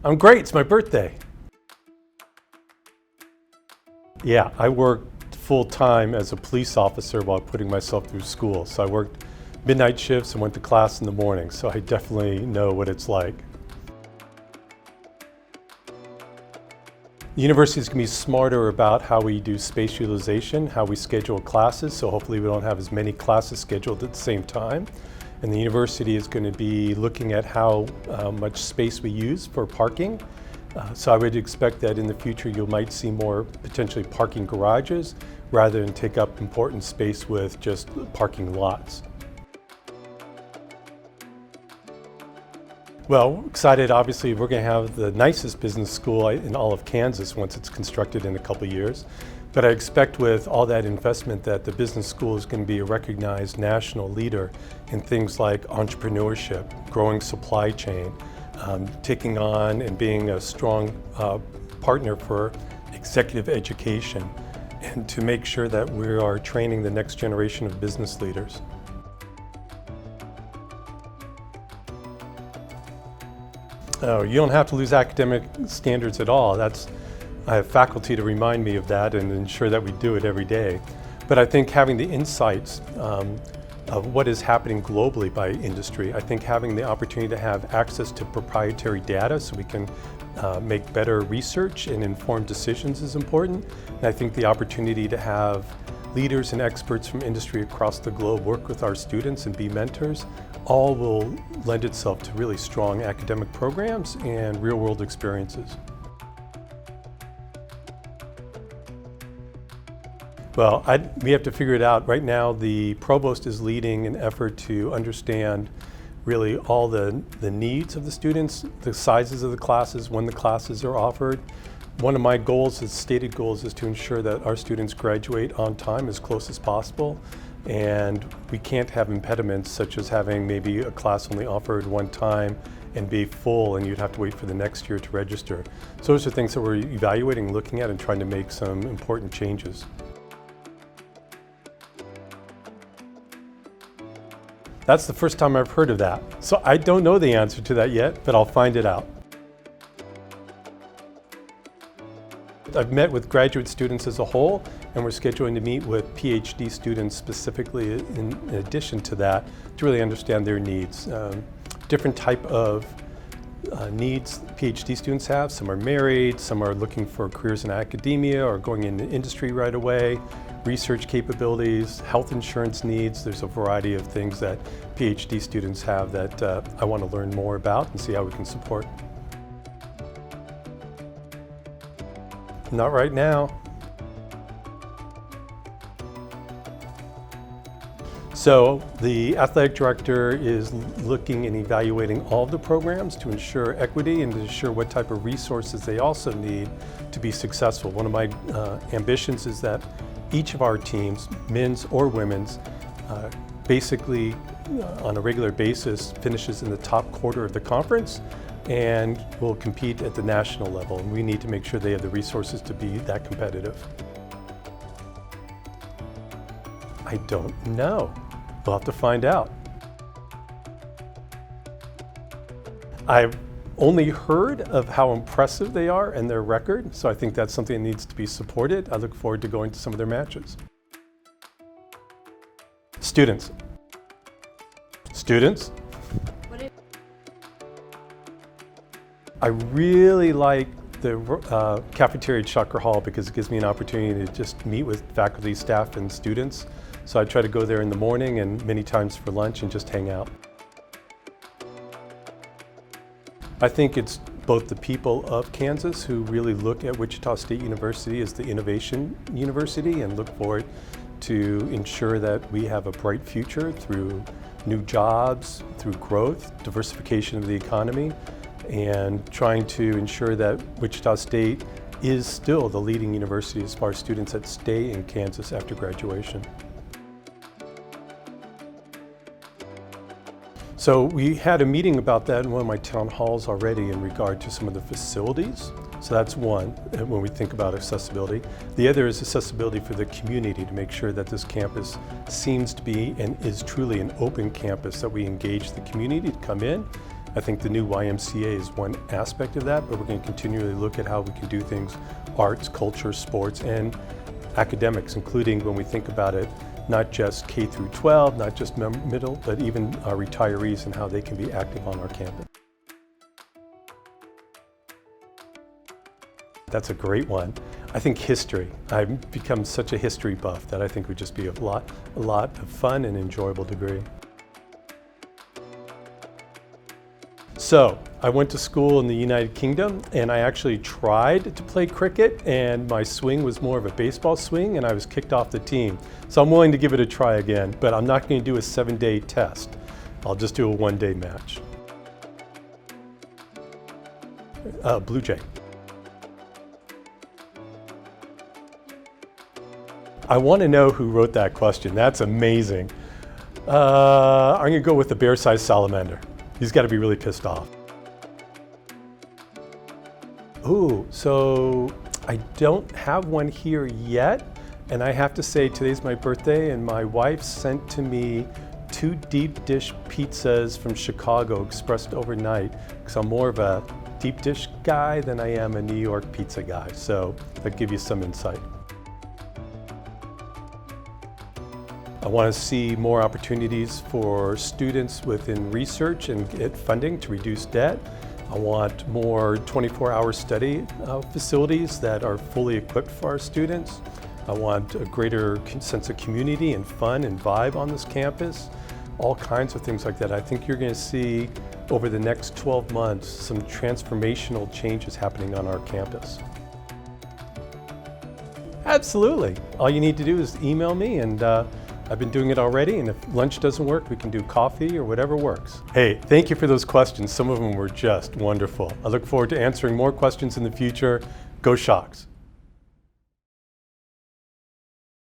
I'm great, it's my birthday. Yeah, I worked full-time as a police officer while putting myself through school. So I worked midnight shifts and went to class in the morning, so I definitely know what it's like. The university is going to be smarter about how we do space utilization, how we schedule classes, so hopefully we don't have as many classes scheduled at the same time. And the university is going to be looking at how much space we use for parking. So I would expect that in the future you might see more potentially parking garages rather than take up important space with just parking lots. Well, excited, obviously, we're going to have the nicest business school in all of Kansas once it's constructed in a couple of years. But I expect with all that investment that the business school is going to be a recognized national leader in things like entrepreneurship, growing supply chain, taking on and being a strong partner for executive education, and to make sure that we are training the next generation of business leaders. Oh, you don't have to lose academic standards at all. I have faculty to remind me of that and ensure that we do it every day. But I think having the insights of what is happening globally by industry, I think having the opportunity to have access to proprietary data so we can make better research and informed decisions is important. And I think the opportunity to have leaders and experts from industry across the globe work with our students and be mentors, all will lend itself to really strong academic programs and real-world experiences. Well, we have to figure it out. Right now, the provost is leading an effort to understand really all the needs of the students, the sizes of the classes, when the classes are offered. One of my goals, stated goals, is to ensure that our students graduate on time as close as possible. And we can't have impediments such as having maybe a class only offered one time and be full and you'd have to wait for the next year to register. So those are things that we're evaluating, looking at, and trying to make some important changes. That's the first time I've heard of that. So I don't know the answer to that yet, but I'll find it out. I've met with graduate students as a whole, and we're scheduling to meet with PhD students specifically in addition to that to really understand their needs. Different type of needs PhD students have. Some are married, some are looking for careers in academia or going into industry right away, research capabilities, health insurance needs. There's a variety of things that PhD students have that I want to learn more about and see how we can support. Not right now. So the athletic director is looking and evaluating all of the programs to ensure equity and to ensure what type of resources they also need to be successful. One of my ambitions is that each of our teams, men's or women's, basically on a regular basis finishes in the top quarter of the conference and will compete at the national level. And we need to make sure they have the resources to be that competitive. I don't know. We'll have to find out. I've only heard of how impressive they are and their record, so I think that's something that needs to be supported. I look forward to going to some of their matches. Students. Students. I really like the cafeteria at Schucker Hall because it gives me an opportunity to just meet with faculty, staff, and students. So I try to go there in the morning and many times for lunch and just hang out. I think it's both the people of Kansas who really look at Wichita State University as the innovation university and look forward to ensure that we have a bright future through new jobs, through growth, diversification of the economy, and trying to ensure that Wichita State is still the leading university as far as students that stay in Kansas after graduation. So we had a meeting about that in one of my town halls already in regard to some of the facilities. So that's one when we think about accessibility. The other is accessibility for the community to make sure that this campus seems to be and is truly an open campus, that we engage the community to come in I think the new YMCA is one aspect of that, but we're going to continually look at how we can do things, arts, culture, sports, and academics, including when we think about it, not just K through 12, not just middle, but even our retirees and how they can be active on our campus. That's a great one. I think history. I've become such a history buff that I think would just be a lot of fun and enjoyable degree. So, I went to school in the United Kingdom and I actually tried to play cricket, and my swing was more of a baseball swing and I was kicked off the team. So I'm willing to give it a try again, but I'm not going to do a 7-day test. I'll just do a 1-day match. Blue Jay. I want to know who wrote that question. That's amazing. I'm going to go with the bear-sized salamander. He's got to be really pissed off. Ooh, so I don't have one here yet. And I have to say, today's my birthday and my wife sent to me 2 deep dish pizzas from Chicago expressed overnight, because I'm more of a deep dish guy than I am a New York pizza guy. So that'll give you some insight. I want to see more opportunities for students within research and get funding to reduce debt. I want more 24-hour study facilities that are fully equipped for our students. I want a greater sense of community and fun and vibe on this campus. All kinds of things like that. I think you're going to see over the next 12 months some transformational changes happening on our campus. Absolutely. All you need to do is email me, and I've been doing it already, and if lunch doesn't work, we can do coffee or whatever works. Hey, thank you for those questions. Some of them were just wonderful. I look forward to answering more questions in the future. Go Shocks!